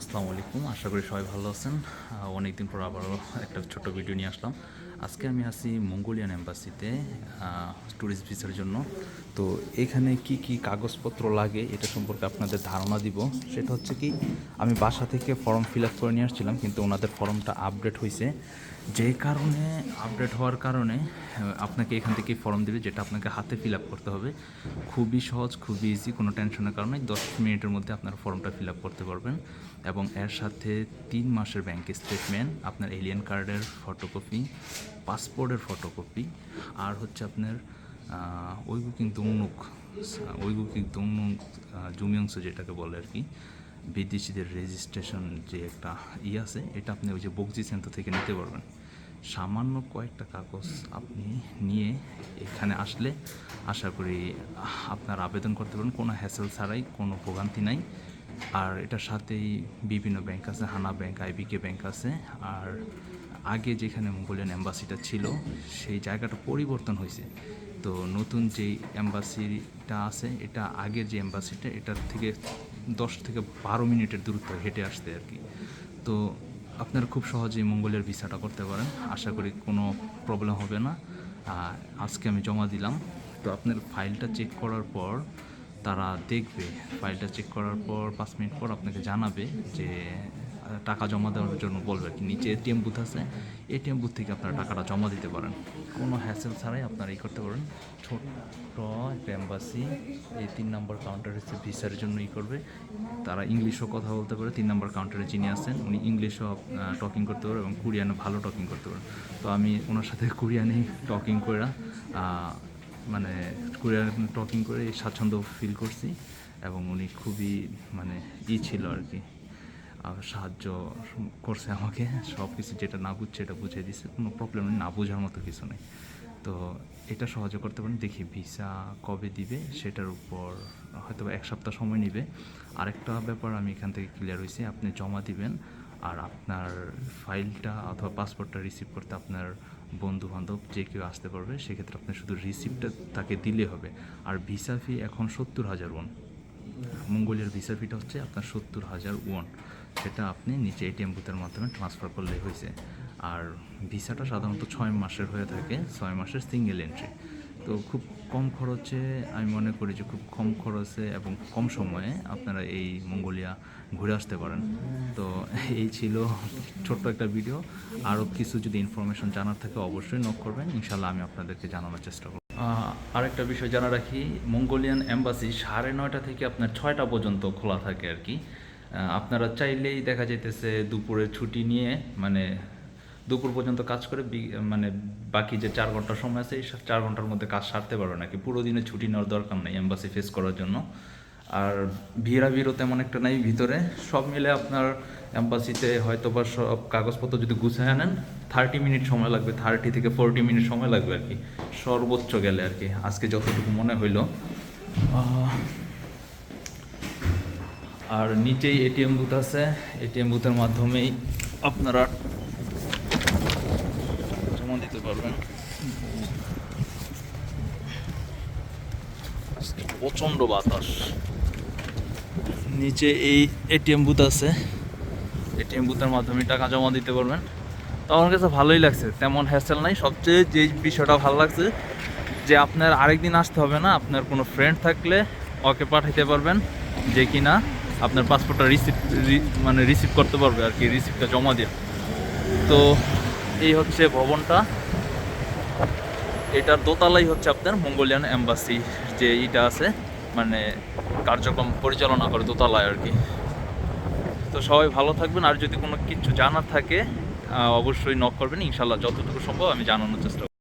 আসসালামু আলাইকুম, আশা করি সবাই ভালো আছেন। অনেকদিন পর আবারও একটা ছোট ভিডিও নিয়ে আসলাম। আজকে আমি আছি মঙ্গোলিয়ান এম্বাসিতে ট্যুরিস্ট ভিসার জন্য। তো এখানে কি কি কাগজপত্র লাগে এটা সম্পর্কে আপনাদের ধারণা দিব। সেটা হচ্ছে কি, আমি বাসা থেকে ফর্ম ফিল আপ করে নিয়ে আসছিলাম, কিন্তু ওনাদের ফর্মটা আপডেট হয়েছে। যে কারণে আপডেট হওয়ার কারণে আপনাকে এখান থেকে ফর্ম দেবে, যেটা আপনাকে হাতে ফিল আপ করতে হবে। খুবই সহজ, খুবই ইজি, কোনো টেনশনের কারণে 10 মিনিটের মধ্যে আপনার ফর্মটা ফিল আপ করতে পারবেন। এবং এর সাথে 3 মাসের ব্যাংক স্টেটমেন্ট, আপনার এলিয়েন কার্ডের ফটোকপি, পাসপোর্টের ফটোকপি, আর হচ্ছে আপনার ওইগুকিং দুংনুক জুমিয়ংস যেটাকে বলে আর কি, বিদেশিদের রেজিস্ট্রেশন যে একটা আছে, এটা আপনি ওই যে বকজি সেন্টার থেকে নিতে পারবেন। সামান্য কয়েকটা কাগজ আপনি নিয়ে এখানে আসলে আশা করি আপনার আবেদন করতে পারেন কোনো হ্যাসেল ছাড়াই, কোনো ভোগান্তি নাই। আর এটার সাথেই বিভিন্ন ব্যাংক আছে, হানা ব্যাংক, আইবিকে ব্যাংক আছে। আর আগে যেখানে মঙ্গোলিয়ান এম্বাসিটা ছিল সেই জায়গাটা পরিবর্তন হয়েছে। তো নতুন যেই এম্বাসিটা আছে, এটা আগের যে এম্বাসিটা, এটার থেকে 10 থেকে 12 মিনিটের দূরত্ব হেঁটে আসতে আর কি। তো আপনারা খুব সহজেই মঙ্গোলিয়ার ভিসাটা করতে পারেন, আশা করি কোনো প্রবলেম হবে না। আজকে আমি জমা দিলাম। তো আপনার ফাইলটা চেক করার পর তারা দেখবে, ফাইলটা চেক করার পর 5 মিনিট পর আপনাকে জানাবে যে টাকা জমা দেওয়ার জন্য বলবে আর কি। নিচে এটিএম বুথ আছে, এটিএম বুথ থেকে আপনারা টাকাটা জমা দিতে পারেন, কোনো হ্যাসেল ছাড়াই আপনারা এই করতে পারেন। ছোট্ট একটা এম্বাসি, এই 3 নম্বর কাউন্টার হচ্ছে ভিসার জন্য করবে। তারা ইংলিশও কথা বলতে পারে। 3 নম্বর কাউন্টারে যিনি আছেন উনি ইংলিশও টকিং করতে পারে এবং কোরিয়ানও ভালো টকিং করতে পারে। তো আমি ওনার সাথে কোরিয়ানেই টকিং করে মানে কোরিয়ান টকিং করে স্বাচ্ছন্দ্য ফিল করছি। এবং উনি খুবই ছিল আর কি, সাহায্য করছে আমাকে। সব কিছু যেটা না বুঝছে এটা বুঝিয়ে দিচ্ছে, কোনো প্রবলেম নেই, না বোঝার মতো কিছু নেই। তো এটা সহজে করতে পারেন। দেখি ভিসা কবে দিবে সেটার উপর হয়তো 1 সপ্তাহ সময় নেবে। আরেকটা ব্যাপার আমি এখান থেকে ক্লিয়ার হয়েছি, আপনি জমা দিবেন আর আপনার ফাইলটা অথবা পাসপোর্টটা রিসিভ করতে আপনার বন্ধু বান্ধব যে কেউ আসতে পারবে। সেক্ষেত্রে আপনি শুধু রিসিপ্টটা তাকে দিলে হবে। আর ভিসা ফি এখন 70,000 ওয়ান। মঙ্গোলিয়ার ভিসা ফিটা হচ্ছে আপনার 70,000 ওয়ান। সেটা আপনি নিচে এটিএম বুথের মাধ্যমে ট্রান্সফার করলেই হয়েছে। আর ভিসাটা সাধারণত 6 মাসের হয়ে থাকে, 6 মাসের সিঙ্গেল এন্ট্রি। তো খুব কম খরচে, আমি মনে করি যে খুব কম খরচে এবং কম সময়ে আপনারা এই মঙ্গোলিয়া ঘুরে আসতে পারেন। তো এই ছিল ছোট্ট একটা ভিডিও। আরও কিছু যদি ইনফরমেশন জানার থাকে অবশ্যই নক করবেন, ইনশাল্লাহ আমি আপনাদেরকে জানানোর চেষ্টা করব। আরেকটা বিষয় জানা রাখি, মঙ্গোলিয়ান এম্বাসি 9:30 থেকে আপনার 6টা পর্যন্ত খোলা থাকে আর কি। আপনারা চাইলেই দেখা যাইতেছে দুপুরে ছুটি নিয়ে দুপুর পর্যন্ত কাজ করে বাকি যে 4 ঘন্টার সময় আছে এই 4 ঘন্টার মধ্যে কাজ সারতে পারবে নাকি। পুরো দিনে ছুটি নেওয়ার দরকার নেই এম্বাসি ফেস করার জন্য। আর ভিড়ও তেমন একটা নাই ভিতরে। সব মিলে আপনার এম্বাসিতে হয়তো বা সব কাগজপত্র যদি গুছিয়ে আনেন 30 মিনিট সময় লাগবে, 30 থেকে 40 মিনিট সময় লাগবে আর কি, সর্বোচ্চ গেলে আর কি, আজকে যতটুকু মনে হইল। আর নিচেই এটিএম বুথ আছে, এটিএম বুথের মাধ্যমেই আপনারা জমা দিতে পারবেন। প্রচণ্ড বাতাস। নিচে এই এটিএম বুথ আছে, এটিএম বুথের মাধ্যমে টাকা জমা দিতে পারবেন। তো আমার কাছে ভালোই লাগছে, তেমন হ্যাসেল নাই। সবচেয়ে যে বিষয়টা ভালো লাগছে যে আপনার আরেকদিন আসতে হবে না, আপনার কোনো ফ্রেন্ড থাকলে ওকে পাঠাইতে পারবেন যে কিনা আপনার পাসপোর্টটা রিসিভ করতে পারবে আর কি, রিসিপ্টটা জমা দিয়ে। তো এই হচ্ছে ভবনটা, এটার দোতলাই হচ্ছে আপনার মঙ্গোলিয়ান এম্বাসি যে এইটা আছে, কার্যক্রম পরিচালনা করে দোতলায় আর কি। তো সবাই ভালো থাকবেন। আর যদি কোনো কিছু জানার থাকে অবশ্যই নক করবেন, ইনশাল্লাহ যতটুকু সম্ভব আমি জানানোর চেষ্টা করব।